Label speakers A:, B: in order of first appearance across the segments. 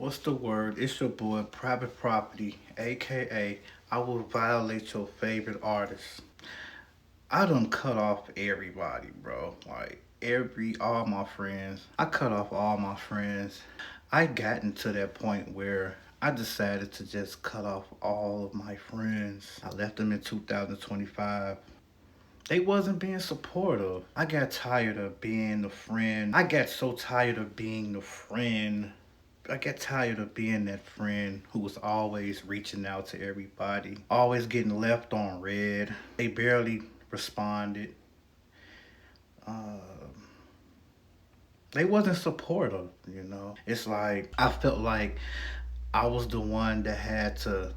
A: What's the word? It's your boy, Private Property, aka I will violate your favorite artist. I done cut off everybody, bro. Like all my friends. I cut off all my friends. I gotten to that point where I decided to just cut off all of my friends. I left them in 2025. They wasn't being supportive. I got tired of being the friend. I got so tired of being the friend. I got tired of being that friend who was always reaching out to everybody, always getting left on red. They barely responded. Uh, they wasn't supportive. It's like I felt like I was the one that had to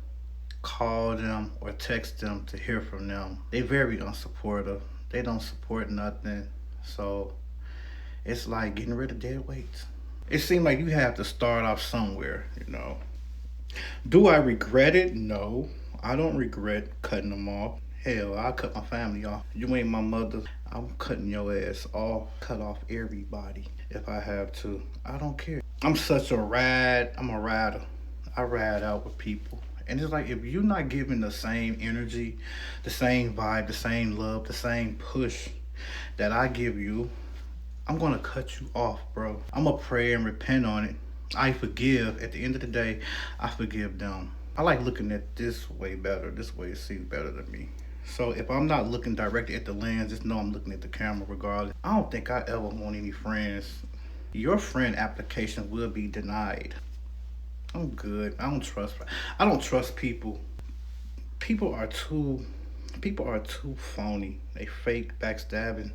A: call them or text them to hear from them. They very unsupportive. They don't support nothing. So it's like getting rid of dead weights. It seemed like you have to start off somewhere. Do I regret it? No. I don't regret cutting them off. Hell, I cut my family off. You ain't my mother. I'm cutting your ass off. Cut off everybody if I have to. I don't care. I'm a rider. I ride out with people. And it's like if you're not giving the same energy, the same vibe, the same love, the same push that I give you, I'm gonna cut you off, bro. I'm gonna pray and repent on it. I forgive. At the end of the day, I forgive them. I like looking at this way better. This way it seems better to me. So if I'm not looking directly at the lens, just know I'm looking at the camera regardless. I don't think I ever want any friends. Your friend application will be denied. I'm good. I don't trust people. People are too people are too phony. They fake backstabbing.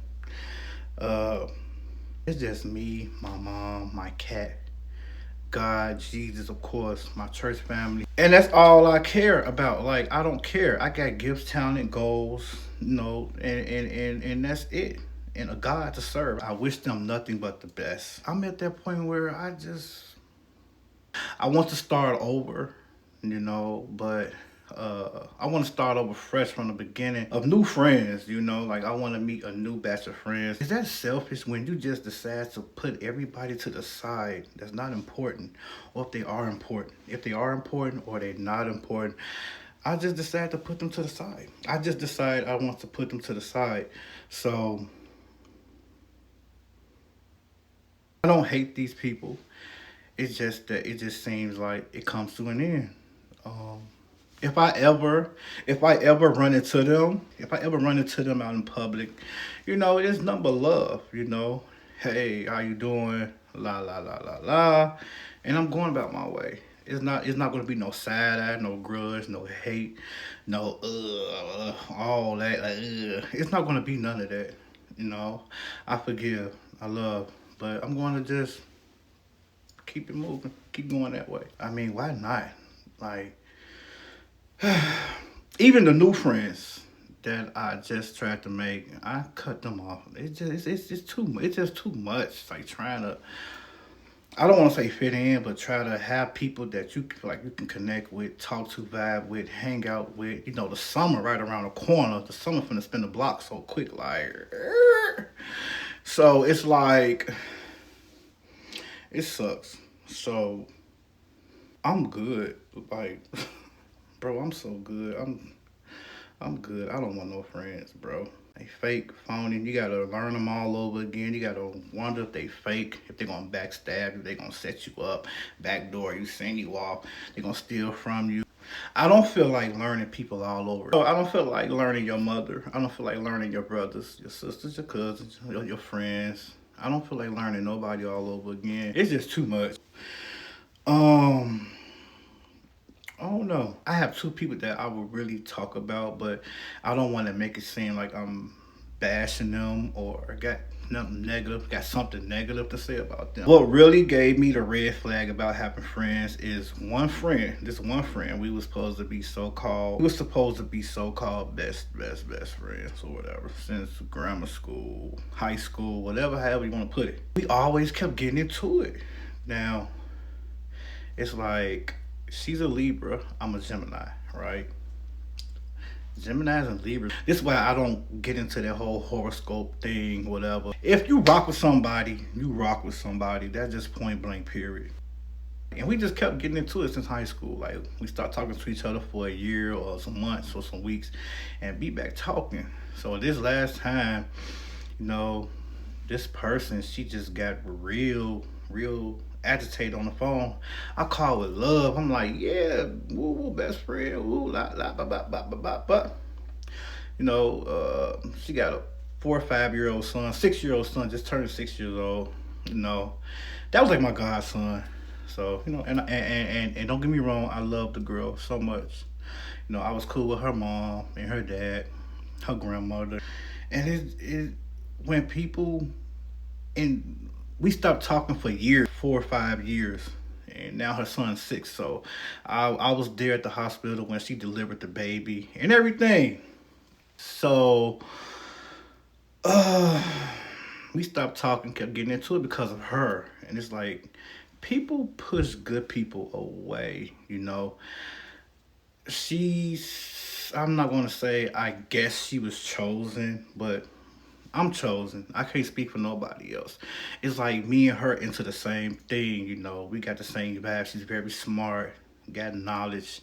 A: Uh it's just me, my mom, my cat, God, Jesus, of course, my church family. And that's all I care about. Like, I don't care. I got gifts, talent, goals, and that's it. And a God to serve. I wish them nothing but the best. I'm at that point where I want to start over, but I want to start over fresh from the beginning of new friends. Like I want to meet a new batch of friends. Is that selfish when you just decide to put everybody to the side that's not important, or if they are important? If they are important or they're not important, I just decide to put them to the side. I just decide I want to put them to the side. So I don't hate these people. It's just that it just seems like it comes to an end. Um, if I ever, if I ever run into them out in public, it's nothing but love. Hey, how you doing? La la la la la, and I'm going about my way. It's not gonna be no side eye, no grudge, no hate, no all that. It's not gonna be none of that. You know, I forgive, I love, but I'm going to just keep it moving, keep going that way. I mean, why not? Like, even the new friends that I just tried to make, I cut them off. It's too It's just too much. Like trying to, I don't want to say fit in, but try to have people that you feel like you can connect with, talk to, vibe with, hang out with. The summer right around the corner. The summer finna spin the block so quick, like. So it's like it sucks. So I'm good. Like, bro, I'm so good. I'm good. I don't want no friends, bro. They fake, phony. You gotta learn them all over again. You gotta wonder if they fake, if they gonna backstab you, they gonna set you up, backdoor you, send you off, they gonna steal from you. I don't feel like learning people all over. So I don't feel like learning your mother. I don't feel like learning your brothers, your sisters, your cousins, your friends. I don't feel like learning nobody all over again. It's just too much. Um, I don't know. I have two people that I would really talk about, but I don't want to make it seem like I'm bashing them or got something negative to say about them. What really gave me the red flag about having friends is this one friend, we were supposed to be so-called best friends or whatever since grammar school, high school, whatever, however you want to put it. We always kept getting into it. Now, it's like she's a Libra, I'm a Gemini, right? Geminis and Libras. This is why I don't get into that whole horoscope thing, whatever. If you rock with somebody, you rock with somebody. That's just point blank, period. And we just kept getting into it since high school. Like we started talking to each other for a year or some months or some weeks and be back talking. So this last time, you know, this person, she just got real agitated on the phone. I call with love. I'm like, yeah, woo, woo, best friend, woo, la, la, ba, ba, ba, ba, ba, ba. She got a 4 or 5 year old son, 6 year old son, just turned 6 years old. You know, that was like my godson. So and don't get me wrong, I love the girl so much. I was cool with her mom and her dad, her grandmother, and it when people and we stopped talking for years, 4 or 5 years. And now her son's 6, so I was there at the hospital when she delivered the baby and everything. So uh, we stopped talking, kept getting into it because of her. And it's like people push good people away, I'm not gonna say I guess she was chosen, but I'm chosen. I can't speak for nobody else. It's like me and her into the same thing, we got the same vibe. She's very smart, got knowledge.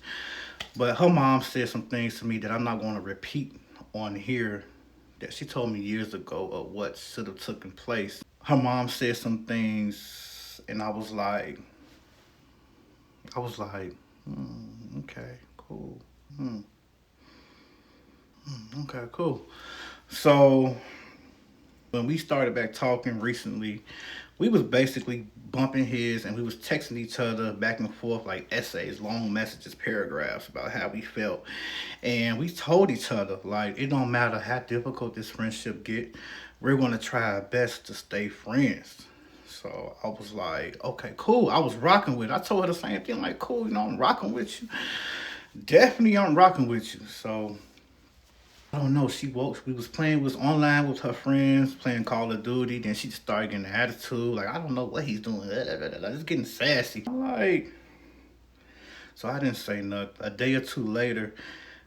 A: But her mom said some things to me that I'm not gonna repeat on here that she told me years ago of what should have taken place. Her mom said some things, and I was like, okay, cool. Hmm, okay, cool. So when we started back talking recently, we was basically bumping heads and we was texting each other back and forth like essays, long messages, paragraphs about how we felt. And we told each other like it don't matter how difficult this friendship get, we're gonna try our best to stay friends. So I was like, okay, cool. I was rocking with it. I told her the same thing, like, cool, I'm rocking with you. Definitely I'm rocking with you. So I don't know. She woke. We was playing. Was online with her friends playing Call of Duty. Then she started getting an attitude. Like I don't know what he's doing. Just getting sassy. I'm like, so I didn't say nothing. A day or two later,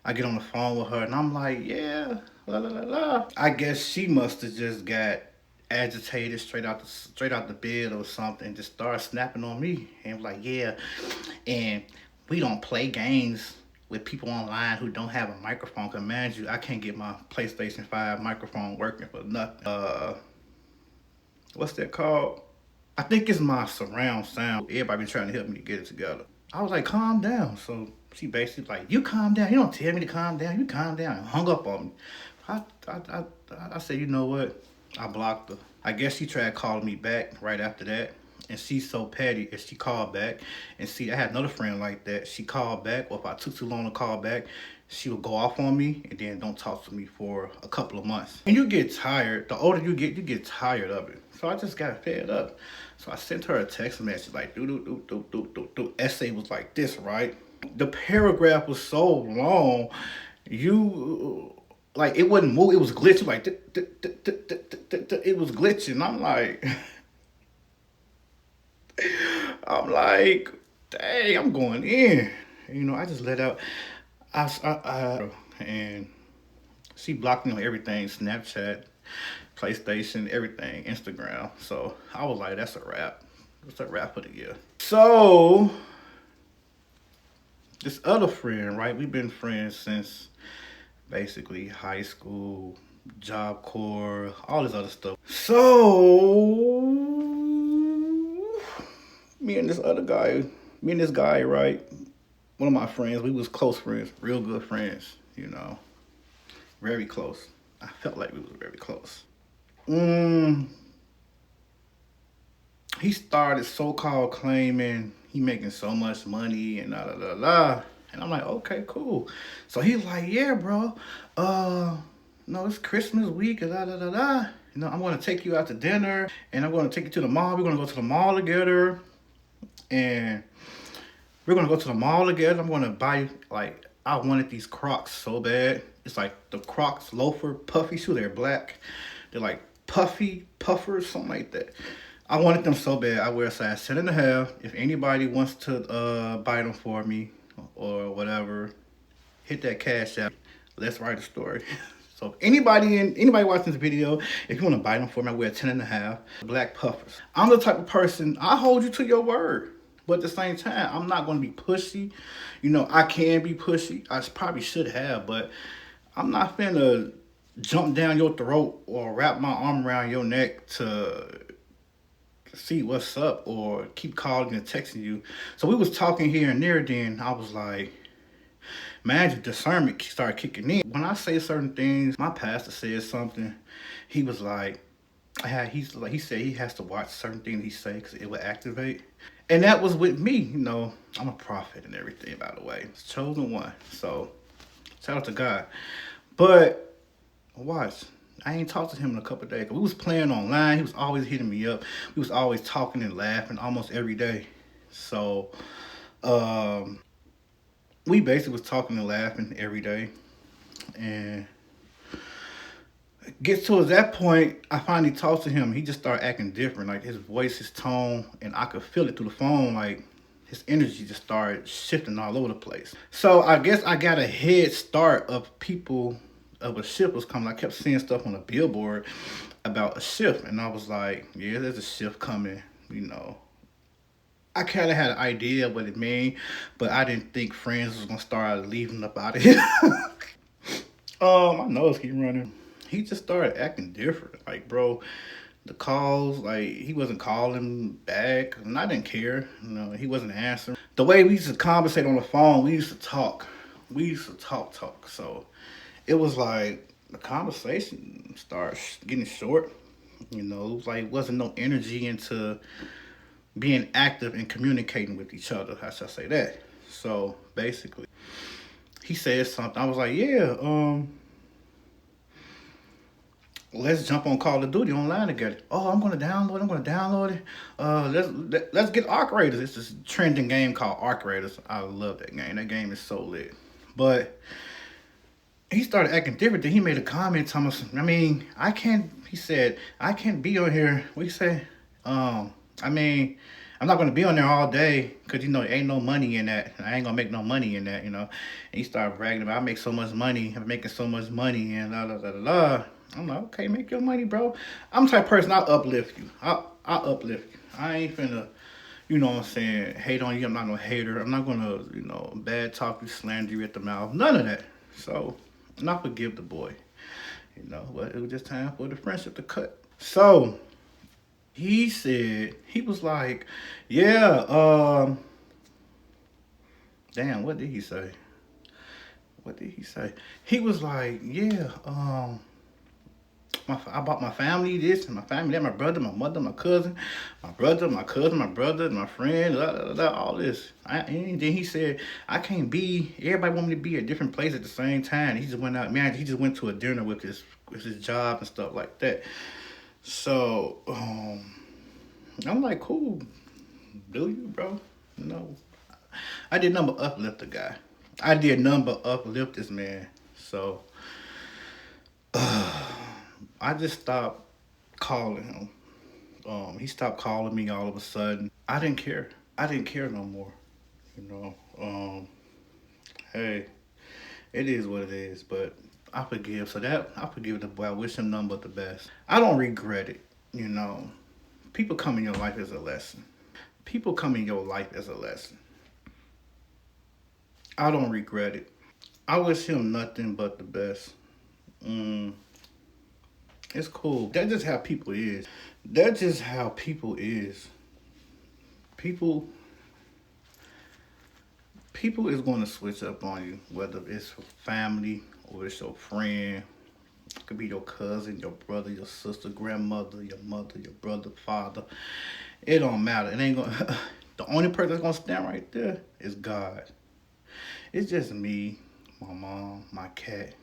A: I get on the phone with her and I'm like, yeah, la la la la. I guess she must have just got agitated straight out the bed or something. Just started snapping on me and was like, yeah, and we don't play games with people online who don't have a microphone. Cause man, you, I can't get my PlayStation 5 microphone working for nothing. What's that called? I think it's my surround sound. Everybody been trying to help me to get it together. I was like, calm down. So she basically like, you calm down. You don't tell me to calm down. You calm down. And hung up on me. I, I, I, I said, you know what? I blocked her. I guess she tried calling me back right after that. And she's so petty if she called back. And see, I had another friend like that. She called back, or if I took too long to call back, she would go off on me and then don't talk to me for a couple of months. And you get tired. The older you get tired of it. So I just got fed up. So I sent her a text message like, do, do, do, do, do, do, do. Essay was like this, right? The paragraph was so long, you like it wouldn't move. It was glitching like it was glitching. I'm like, dang, I'm going in. I just let out. And she blocked me on everything: Snapchat, PlayStation, everything, Instagram. So I was like, that's a wrap. It's a wrap for the year. So this other friend, right? We've been friends since basically high school, job corps, all this other stuff. So me and this other guy, me and this guy, right? One of my friends, we was close friends, real good friends, very close. I felt like we was very close. Mm, he started so-called claiming he making so much money and la la la la. And I'm like, okay, cool. So he's like, yeah, bro. No, it's Christmas week and la la la la. I'm gonna take you out to dinner and I'm gonna take you to the mall. We're gonna go to the mall together. And we're gonna go to the mall together. I'm gonna buy like I wanted these Crocs so bad. It's like the Crocs loafer puffy shoe. They're black. They're like puffy puffers, something like that. I wanted them so bad. I wear a size 10.5. If anybody wants to buy them for me or whatever, hit that cash app. Let's write a story. So anybody watching this video, if you want to buy them for me, I wear 10.5 black puffers. I'm the type of person I hold you to your word. But at the same time, I'm not going to be pushy. I can be pushy. I probably should have, but I'm not finna jump down your throat or wrap my arm around your neck to see what's up or keep calling and texting you. So we was talking here and there. Then I was like, man, your discernment started kicking in. When I say certain things, my pastor said something. He was like, he said he has to watch certain things he say because it will activate. And that was with me. I'm a prophet and everything, by the way. Chosen one. So shout out to God. But watch. I ain't talked to him in a couple of days. We was playing online. He was always hitting me up. We was always talking and laughing almost every day. So we basically was talking and laughing every day. And gets towards that point, I finally talked to him. He just started acting different. Like his voice, his tone, and I could feel it through the phone. Like his energy just started shifting all over the place. So I guess I got a head start of people of a shift was coming. I kept seeing stuff on a billboard about a shift, and I was like, yeah, there's a shift coming. I kind of had an idea of what it meant, but I didn't think friends was gonna start leaving up out of here. My nose keep running. He just started acting different. Like, bro, the calls, like he wasn't calling back, and I didn't care. He wasn't answering. The way we used to conversate on the phone, we used to talk. We used to talk. So it was like the conversation started getting short. It was like wasn't no energy into being active and communicating with each other. How should I say that? So basically, he said something. I was like, yeah, let's jump on Call of Duty online together. Oh, I'm gonna download it. Let's get Arc Raiders. It's this trending game called Arc Raiders. I love that game. That game is so lit. But he started acting different. Then he made a comment, Thomas. I mean, I can't. He said, I can't be on here. What he say? I mean, I'm not gonna be on there all day because ain't no money in that. I ain't gonna make no money in that. And he started bragging about I make so much money. I'm making so much money and la la la la. I'm like, okay, make your money, bro. I'm the type of person I'll uplift you. I'll uplift you. I ain't finna, what I'm saying, hate on you. I'm not no hater. I'm not gonna, bad talk you, slander you at the mouth. None of that. So, and I forgive the boy. But it was just time for the friendship to cut. So he said, he was like, yeah, damn, what did he say? He was like, yeah, I bought my family this and my family that, my brother, my mother, my cousin, my brother, my friend, all this. And then he said, I can't be, everybody want me to be at different places at the same time. He just went out, man, he just went to a dinner with his job and stuff like that. So, I'm like, cool, do you, bro? No. I did number uplift the guy. I did number uplift this man. So, I just stopped calling him. He stopped calling me all of a sudden. I didn't care. I didn't care no more. You know. Hey, it is what it is. But I forgive. So that I forgive the boy. I wish him none but the best. I don't regret it. People come in your life as a lesson. People come in your life as a lesson. I don't regret it. I wish him nothing but the best. It's cool. That's just how people is. That's just how people is. People people is going to switch up on you, whether it's family or it's your friend. It could be your cousin, your brother, your sister, grandmother, your mother, your brother, father. It don't matter. It ain't gonna. The only person that's gonna stand right there is God. It's just me, my mom, my cat,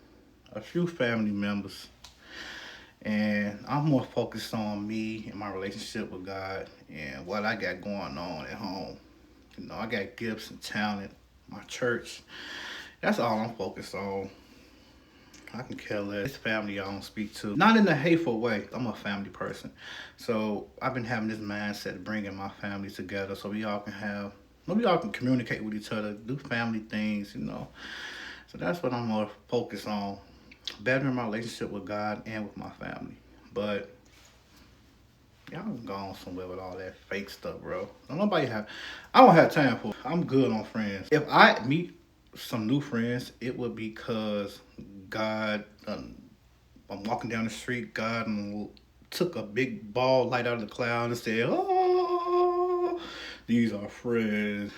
A: a few family members, and I'm more focused on me and my relationship with God and what I got going on at home. I got gifts and talent, my church. That's all I'm focused on. I can care less. This family I don't speak to. Not in a hateful way. I'm a family person. So I've been having this mindset of bringing my family together so we all can communicate with each other, do family things. So that's what I'm more focused on. Bettering my relationship with God and with my family. But Y'all gone somewhere with all that fake stuff, bro. Don't nobody have. I don't have time for. I'm good on friends. If I meet some new friends, it would be because God. I'm walking down the street. God took a big ball light out of the cloud and said, "Oh, these are friends."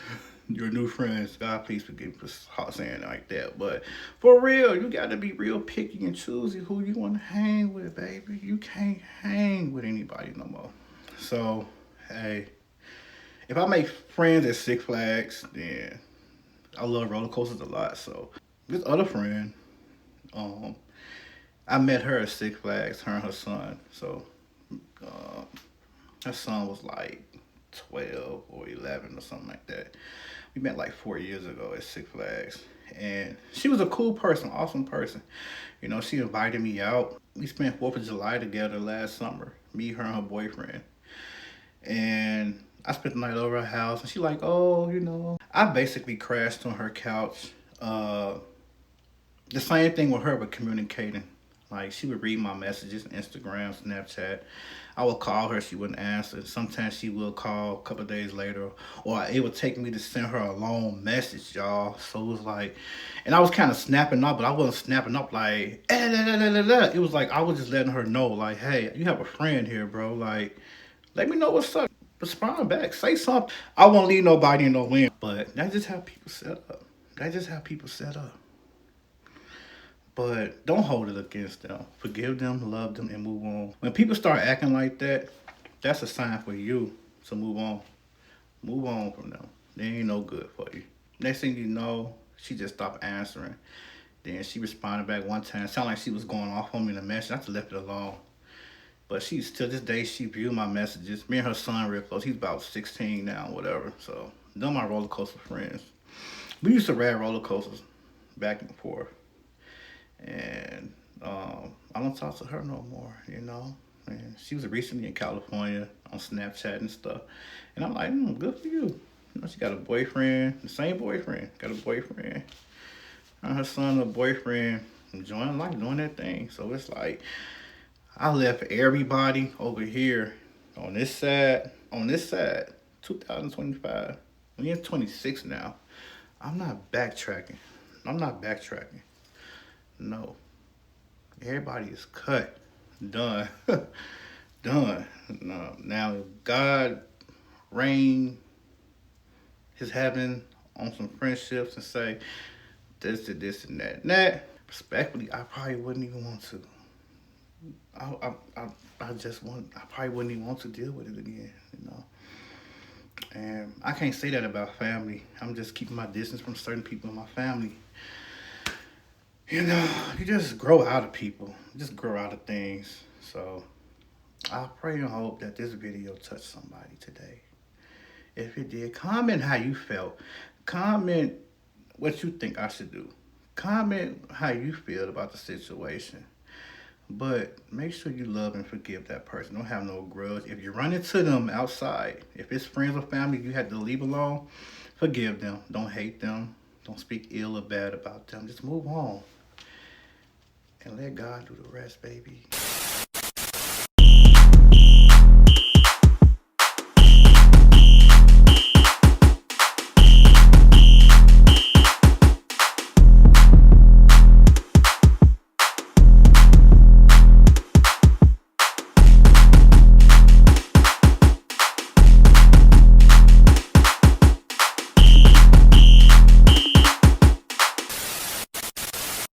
A: Your new friends. God, please forgive me for saying it like that. But for real, you got to be real picky and choosy who you want to hang with, baby. You can't hang with anybody no more. So, hey, if I make friends at Six Flags, then I love roller coasters a lot. So, this other friend, um, I met her at Six Flags, her and her son. So, uh, her son was like 12 or 11 or something like that. We met like 4 years ago at Six Flags. And she was a cool person, awesome person. You know, she invited me out. We spent 4th of July together last summer, me, her, and her boyfriend. And I spent the night over her house, and she like, oh, I basically crashed on her couch. Uh, the same thing with her, but communicating. Like she would read my messages, Instagram, Snapchat. I would call her, she wouldn't answer. Sometimes she would call a couple of days later, or it would take me to send her a long message, y'all. So it was like, and I was kind of snapping up, but I wasn't snapping up like, It was like I was just letting her know, like, hey, you have a friend here, bro. Like, let me know what's up. Respond back, say something. I won't leave nobody in no wind, but that's just how people set up. That's just how people set up. But don't hold it against them. Forgive them, love them, and move on. When people start acting like that, that's a sign for you to move on. Move on from them. They ain't no good for you. Next thing you know, she just stopped answering. Then she responded back one time. Sounded like she was going off on me in a message. I just left it alone. But she's till this day she viewed my messages. Me and her son real close. He's about 16 now, whatever. So they're my roller coaster friends. We used to ride roller coasters back and forth. And I don't talk to her no more, And she was recently in California on Snapchat and stuff. And I'm like, good for you. She got a boyfriend, the same boyfriend, got a boyfriend. And her son, a boyfriend, enjoying life, doing that thing. So it's like, I left everybody over here on this side, 2025. We're in 26 now. I'm not backtracking. No. Everybody is cut. Done. Done. No. Now, if God rain his heaven on some friendships and say this and this and that and that, respectfully, I probably wouldn't even want to. I probably wouldn't even want to deal with it again. And I can't say that about family. I'm just keeping my distance from certain people in my family. You just grow out of people. Just grow out of things. So I pray and hope that this video touched somebody today. If it did, comment how you felt. Comment what you think I should do. Comment how you feel about the situation. But make sure you love and forgive that person. Don't have no grudge. If you run into them outside, if it's friends or family you had to leave alone, forgive them. Don't hate them. Don't speak ill or bad about them. Just move on. And let God do the rest, baby.